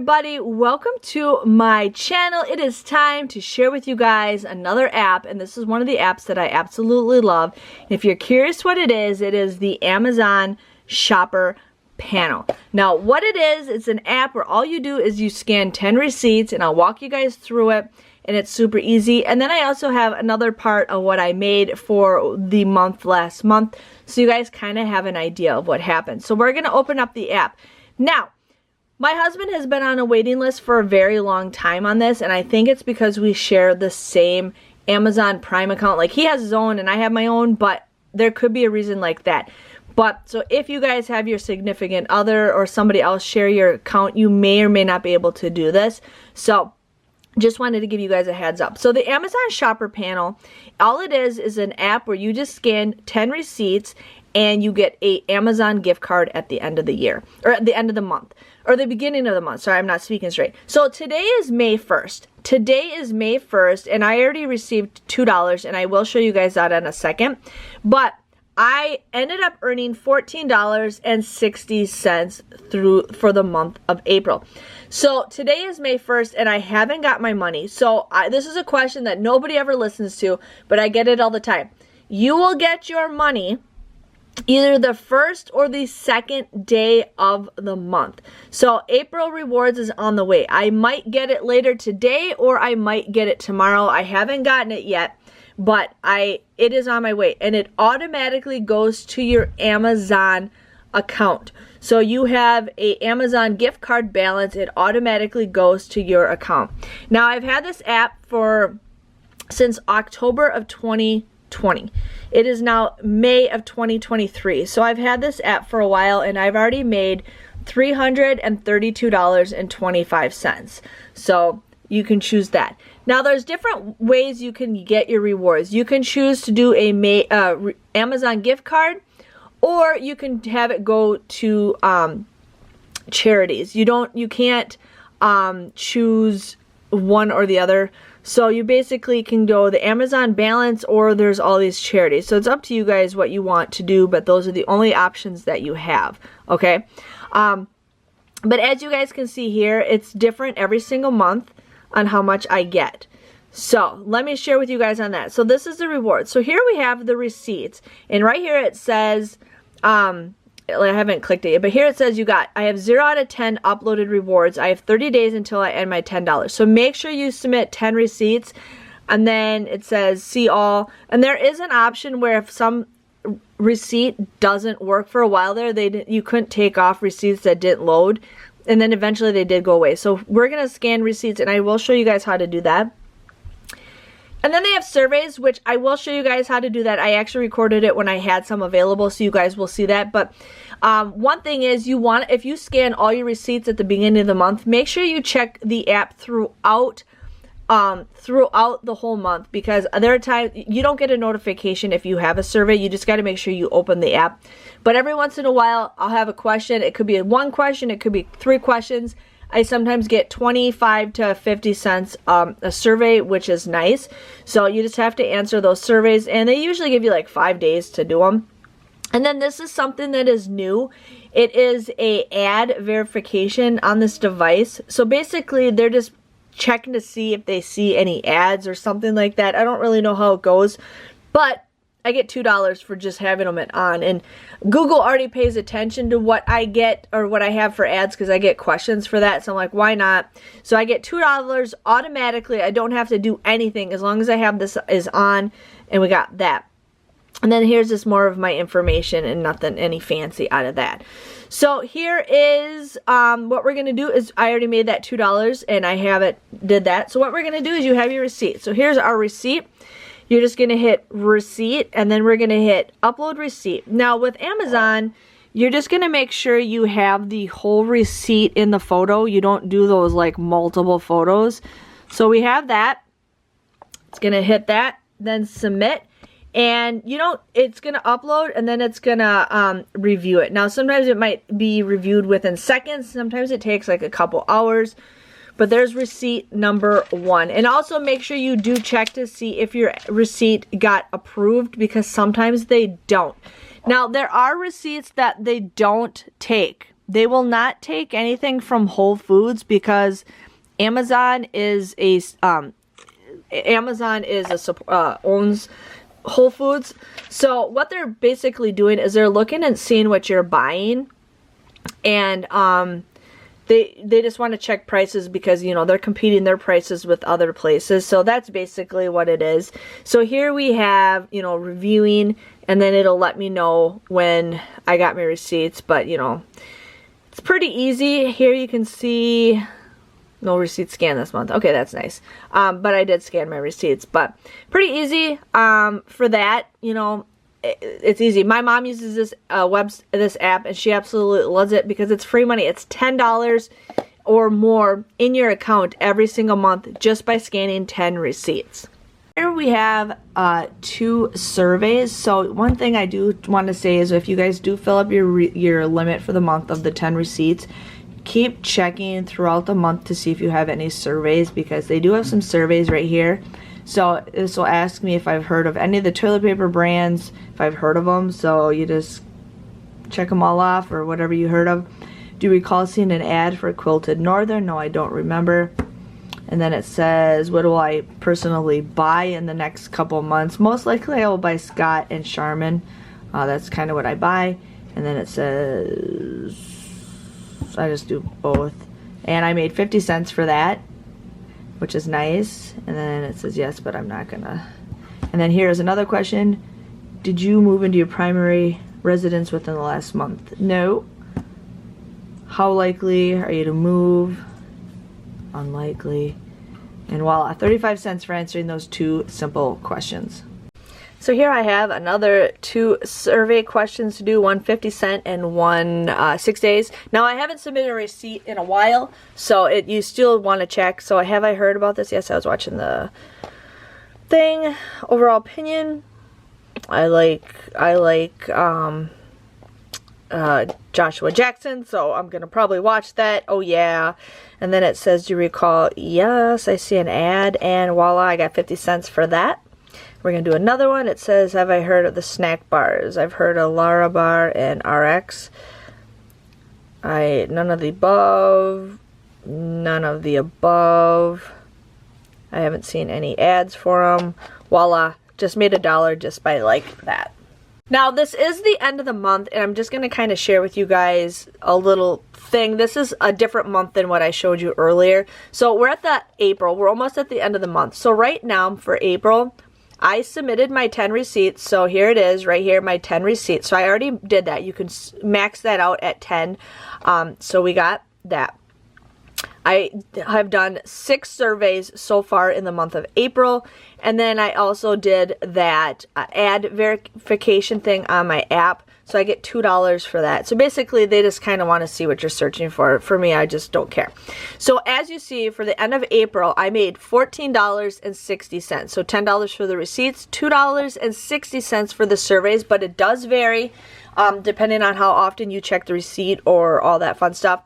everybody, welcome to my channel. It is time to share with you guys another app, and this is one of the apps that I absolutely love. If you're curious what it is the Amazon Shopper Panel. Now what it is, it's an app where all you do is you scan 10 receipts, and I'll walk you guys through it, and it's super easy. And then I also have another part of what I made for the month last month, so you guys kind of have an idea of what happened. So we're going to open up the app. Now, my husband has been on a waiting list for a very long time on this, and I think it's because we share the same Amazon Prime account. Like, he has his own and I have my own, but there could be a reason like that. But, so if you guys have your significant other or somebody else share your account, you may or may not be able to do this. So, just wanted to give you guys a heads up. So the Amazon Shopper Panel, all it is an app where you just scan 10 receipts and you get a Amazon gift card at the end of the year, or at the end of the month, or the beginning of the month. Sorry, I'm not speaking straight. So today is May 1st. Today is May 1st, and I already received $2, and I will show you guys that in a second. But I ended up earning $14.60 for the month of April. So today is May 1st, and I haven't got my money. So this is a question that nobody ever listens to, but I get it all the time. You will get your money either the first or the second day of the month. So April rewards is on the way. I might get it later today, or I might get it tomorrow. I haven't gotten it yet, but it is on my way, and it automatically goes to your Amazon account. So you have a Amazon gift card balance, it automatically goes to your account. Now, I've had this app since October of 2020. It is now May of 2023. So I've had this app for a while, and I've already made $332.25. So you can choose that. Now, there's different ways you can get your rewards. You can choose to do a Amazon gift card, or you can have it go to charities. You can't choose one or the other. So you basically can go the Amazon balance, or there's all these charities. So it's up to you guys what you want to do, but those are the only options that you have, okay? But as you guys can see here, it's different every single month on how much I get. So let me share with you guys on that. So this is the reward. So here we have the receipts, and right here it says, I haven't clicked it yet, but here it says I have 0 out of 10 uploaded rewards. I have 30 days until I end my $10. So make sure you submit 10 receipts, and then it says see all. And there is an option where if some receipt doesn't work for a while there, you couldn't take off receipts that didn't load, and then eventually they did go away. So we're gonna scan receipts, and I will show you guys how to do that. And then they have surveys, which I will show you guys how to do that. I actually recorded it when I had some available, so you guys will see that. But one thing is, if you scan all your receipts at the beginning of the month, make sure you check the app throughout the whole month, because there are times you don't get a notification if you have a survey. You just got to make sure you open the app. But every once in a while, I'll have a question. It could be one question, it could be 3 questions. I sometimes get 25 to 50 cents a survey, which is nice. So you just have to answer those surveys, and they usually give you like 5 days to do them. And then this is something that is new. It is a ad verification on this device. So basically, they're just checking to see if they see any ads or something like that. I don't really know how it goes, but I get $2 for just having them on, and Google already pays attention to what I get or what I have for ads, because I get questions for that. So I'm like, why not? So I get $2 automatically. I don't have to do anything as long as I have this is on, and we got that. And then here's just more of my information and nothing any fancy out of that. So here is what we're gonna do is I already made that $2, and I did that. So what we're gonna do is you have your receipt. So here's our receipt. You're just going to hit receipt, and then we're going to hit upload receipt. Now with Amazon, you're just going to make sure you have the whole receipt in the photo. You don't do those like multiple photos. So we have that. It's going to hit that, then submit. And it's going to upload, and then it's going to review it. Now sometimes it might be reviewed within seconds. Sometimes it takes like a couple hours. But there's receipt number 1. And also make sure you do check to see if your receipt got approved, because sometimes they don't. Now, there are receipts that they don't take. They will not take anything from Whole Foods because Amazon owns Whole Foods. So what they're basically doing is they're looking and seeing what you're buying, and they just want to check prices because, you know, they're competing their prices with other places. So that's basically what it is. So here we have, you know, reviewing, and then it'll let me know when I got my receipts. But, you know, it's pretty easy. Here you can see no receipt scan this month. Okay, that's nice. But I did scan my receipts. But pretty easy for that. You know, it's easy. My mom uses this this app, and she absolutely loves it because it's free money. It's $10 or more in your account every single month just by scanning 10 receipts. Here we have 2 surveys. So one thing I do want to say is if you guys do fill up your limit for the month of the 10 receipts, keep checking throughout the month to see if you have any surveys, because they do have some surveys right here. So this will ask me if I've heard of any of the toilet paper brands, if I've heard of them. So you just check them all off, or whatever you heard of. Do you recall seeing an ad for Quilted Northern? No, I don't remember. And then it says, what will I personally buy in the next couple months? Most likely I will buy Scott and Charmin. That's kind of what I buy. And then it says, I just do both. And I made 50 cents for that, which is nice. And then it says yes, but I'm not gonna. And then here's another question. Did you move into your primary residence within the last month? No. How likely are you to move? Unlikely. And voila, 35 cents for answering those 2 simple questions. So here I have another 2 survey questions to do, one 50 cent and one 6 days. Now I haven't submitted a receipt in a while, so you still want to check. So have I heard about this? Yes, I was watching the thing. Overall opinion, I like Joshua Jackson, so I'm gonna probably watch that. Oh yeah. And then it says, do you recall? Yes, I see an ad, and voila, I got 50 cents for that. We're going to do another one. It says, have I heard of the snack bars? I've heard of Lara Bar and RX. None of the above. None of the above. I haven't seen any ads for them. Voila. Just made $1 just by like that. Now this is the end of the month, and I'm just going to kind of share with you guys a little thing. This is a different month than what I showed you earlier. So we're at the April. We're almost at the end of the month. So right now for April, I submitted my 10 receipts. So here it is right here, my 10 receipts. So I already did that. You can max that out at 10. So we got that. I have done 6 surveys so far in the month of April, and then I also did that ad verification thing on my app, so I get $2 for that. So basically they just kind of want to see what you're searching for. For me, I just don't care. So as you see, for the end of April, I made $14.60. So $10 for the receipts, $2.60 for the surveys, but it does vary depending on how often you check the receipt or all that fun stuff.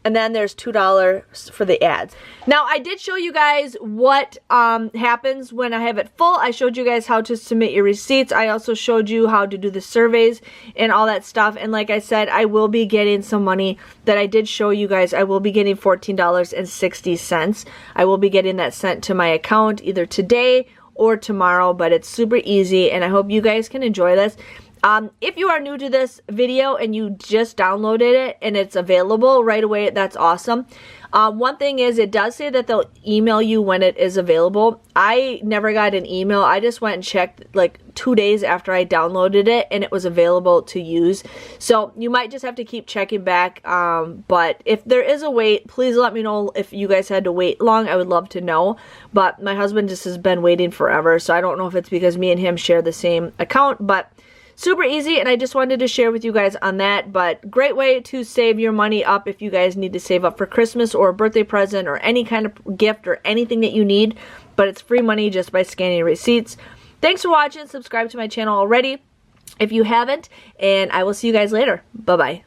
And then there's $2 for the ads. Now, I did show you guys what happens when I have it full. I showed you guys how to submit your receipts. I also showed you how to do the surveys and all that stuff. And like I said, I will be getting some money that I did show you guys. I will be getting $14.60. I will be getting that sent to my account either today or tomorrow, but it's super easy, and I hope you guys can enjoy this. If you are new to this video and you just downloaded it and it's available right away, that's awesome. One thing is, it does say that they'll email you when it is available. I never got an email. I just went and checked like 2 days after I downloaded it, and it was available to use. So you might just have to keep checking back. But if there is a wait, please let me know if you guys had to wait long. I would love to know. But my husband just has been waiting forever, so I don't know if it's because me and him share the same account, but super easy, and I just wanted to share with you guys on that. But great way to save your money up if you guys need to save up for Christmas or a birthday present or any kind of gift or anything that you need. But it's free money just by scanning receipts. Thanks for watching. Subscribe to my channel already if you haven't, and I will see you guys later. Bye-bye.